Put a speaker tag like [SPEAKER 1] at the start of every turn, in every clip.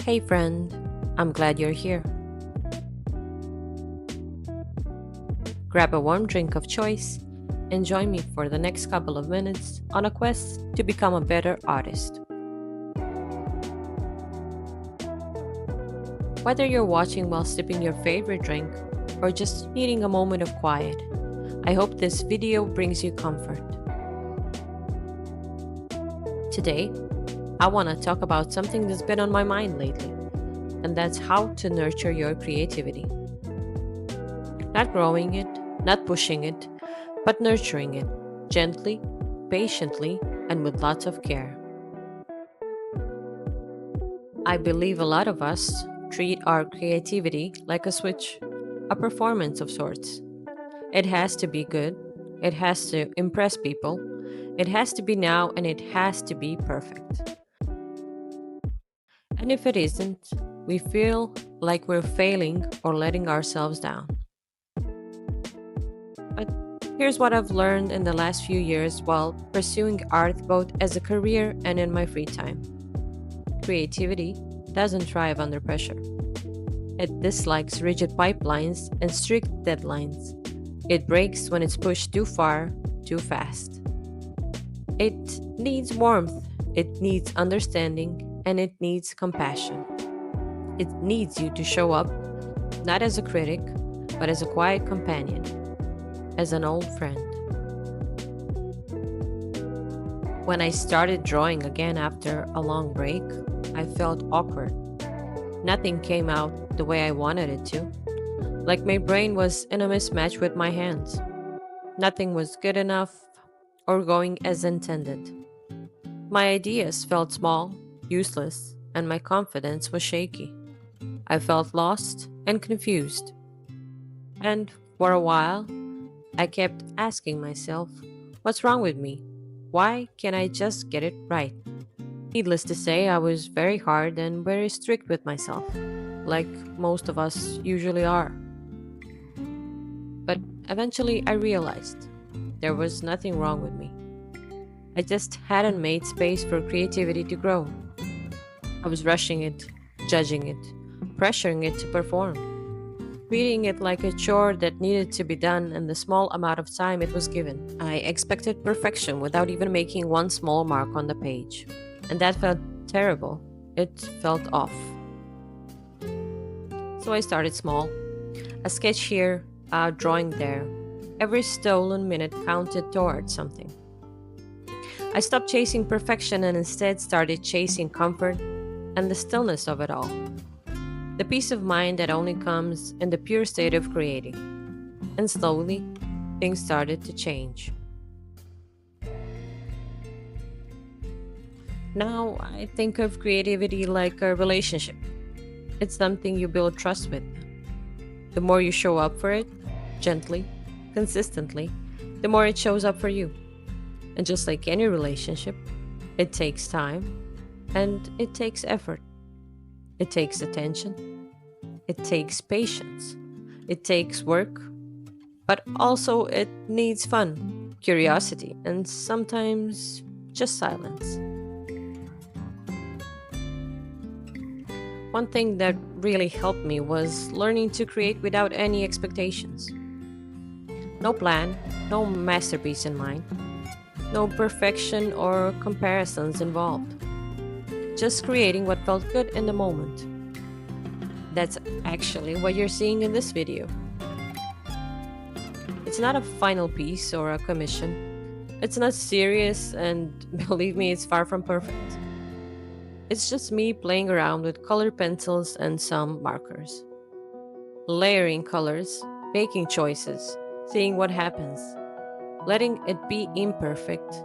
[SPEAKER 1] Hey friend, I'm glad you're here. Grab a warm drink of choice and join me for the next couple of minutes on a quest to become a better artist. Whether you're watching while sipping your favorite drink or just needing a moment of quiet, I hope this video brings you comfort. Today, I want to talk about something that's been on my mind lately, and that's how to nurture your creativity. Not growing it, not pushing it, but nurturing it gently, patiently, and with lots of care. I believe a lot of us treat our creativity like a switch, a performance of sorts. It has to be good, it has to impress people, it has to be now, and it has to be perfect. And if it isn't, we feel like we're failing or letting ourselves down. But here's what I've learned in the last few years while pursuing art both as a career and in my free time. Creativity doesn't thrive under pressure. It dislikes rigid pipelines and strict deadlines. It breaks when it's pushed too far, too fast. It needs warmth, it needs understanding, and it needs compassion. It needs you to show up, not as a critic, but as a quiet companion, as an old friend. When I started drawing again after a long break, I felt awkward. Nothing came out the way I wanted it to, like my brain was in a mismatch with my hands. Nothing was good enough or going as intended. My ideas felt small, useless, and my confidence was shaky. I felt lost and confused. And for a while, I kept asking myself, what's wrong with me? Why can't I just get it right? Needless to say, I was very hard and very strict with myself, like most of us usually are. But eventually, I realized there was nothing wrong with me. I just hadn't made space for creativity to grow. I was rushing it, judging it, pressuring it to perform, treating it like a chore that needed to be done in the small amount of time it was given. I expected perfection without even making one small mark on the page. And that felt terrible. It felt off. So I started small. A sketch here, a drawing there. Every stolen minute counted towards something. I stopped chasing perfection and instead started chasing comfort and the stillness of it all. The peace of mind that only comes in the pure state of creating. And slowly, things started to change. Now, I think of creativity like a relationship. It's something you build trust with. The more you show up for it, gently, consistently, the more it shows up for you. And just like any relationship, it takes time and it takes effort. It takes attention. It takes patience. It takes work. But also, it needs fun, curiosity, and sometimes just silence. One thing that really helped me was learning to create without any expectations. No plan, no masterpiece in mind, no perfection or comparisons involved. Just creating what felt good in the moment. That's actually what you're seeing in this video. It's not a final piece or a commission. It's not serious, and believe me, it's far from perfect. It's just me playing around with colored pencils and some markers. Layering colors, making choices, seeing what happens, letting it be imperfect,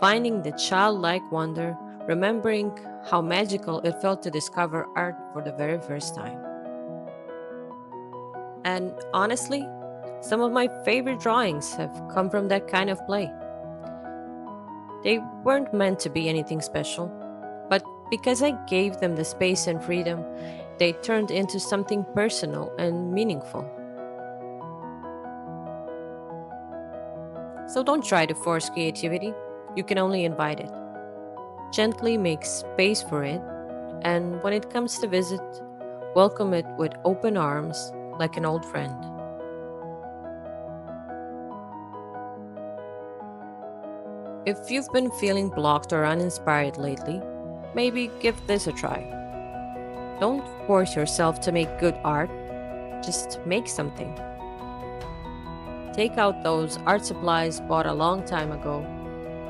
[SPEAKER 1] finding the childlike wonder, remembering how magical it felt to discover art for the very first time. And honestly, some of my favorite drawings have come from that kind of play. They weren't meant to be anything special, but because I gave them the space and freedom, they turned into something personal and meaningful. So don't try to force creativity, you can only invite it. Gently make space for it And when it comes to visit, welcome it with open arms like an old friend. If you've been feeling blocked or uninspired lately, maybe give this a try. Don't force yourself to make good art, just make something. Take out those art supplies bought a long time ago.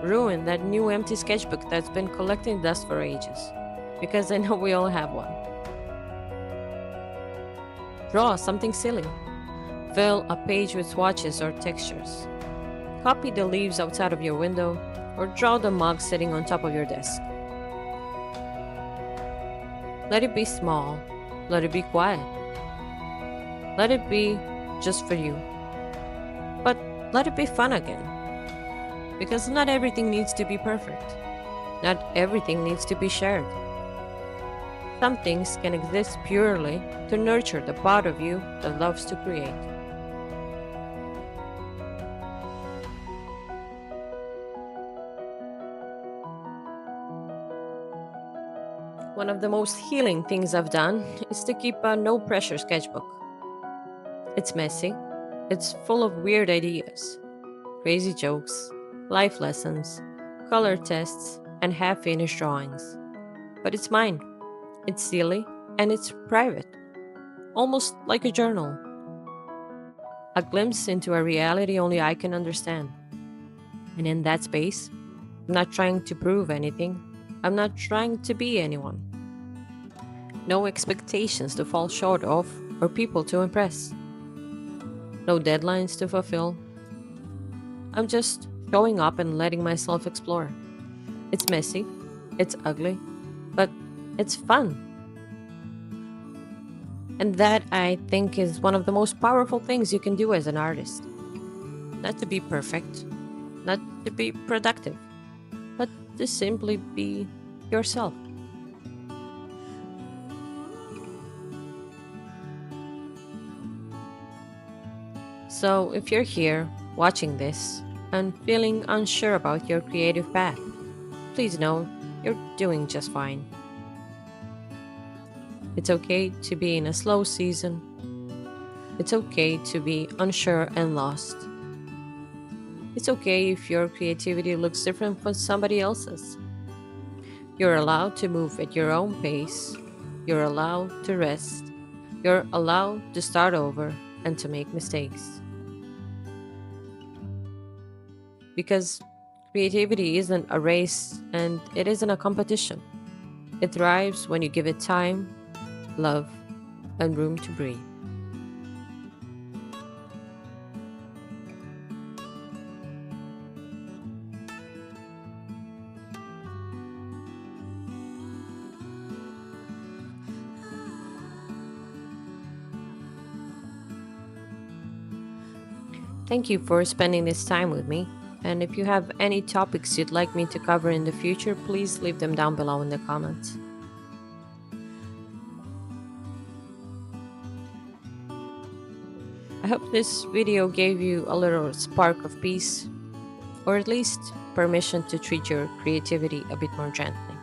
[SPEAKER 1] Ruin that new empty sketchbook that's been collecting dust for ages. Because I know we all have one. Draw something silly. Fill a page with swatches or textures. Copy the leaves outside of your window or draw the mug sitting on top of your desk. Let it be small. Let it be quiet. Let it be just for you. But let it be fun again. Because not everything needs to be perfect. Not everything needs to be shared. Some things can exist purely to nurture the part of you that loves to create. One of the most healing things I've done is to keep a no pressure sketchbook. It's messy, it's full of weird ideas, crazy jokes, life lessons, color tests, and half finished drawings. But it's mine. It's silly and it's private, almost like a journal, a glimpse into a reality only I can understand. And in that space, I'm not trying to prove anything, I'm not trying to be anyone. No expectations to fall short of or people to impress. No deadlines to fulfill. I'm just showing up and letting myself explore. It's messy, it's ugly, but it's fun. And that, I think, is one of the most powerful things you can do as an artist. Not to be perfect, not to be productive, but to simply be yourself. So, if you're here watching this and feeling unsure about your creative path, please know you're doing just fine. It's okay to be in a slow season. It's okay to be unsure and lost. It's okay if your creativity looks different from somebody else's. You're allowed to move at your own pace. You're allowed to rest. You're allowed to start over and to make mistakes. Because creativity isn't a race and it isn't a competition. It thrives when you give it time, love, and room to breathe. Thank you for spending this time with me. And if you have any topics you'd like me to cover in the future, please leave them down below in the comments. I hope this video gave you a little spark of peace, or at least permission to treat your creativity a bit more gently.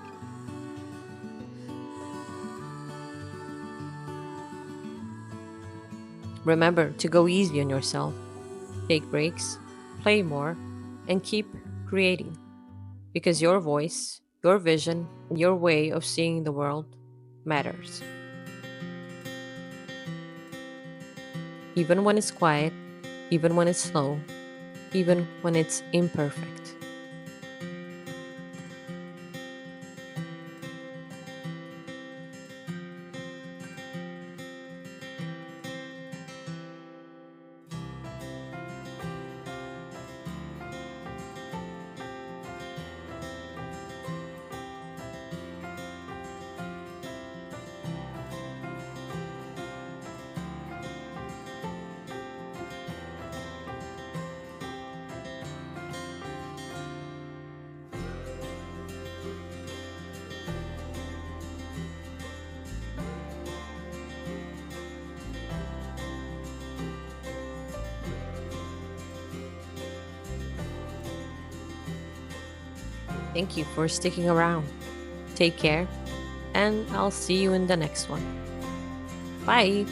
[SPEAKER 1] Remember to go easy on yourself, take breaks, play more, and keep creating. Because your voice, your vision, and your way of seeing the world matters. Even when it's quiet, even when it's slow, even when it's imperfect. Thank you for sticking around. Take care and I'll see you in the next one. Bye.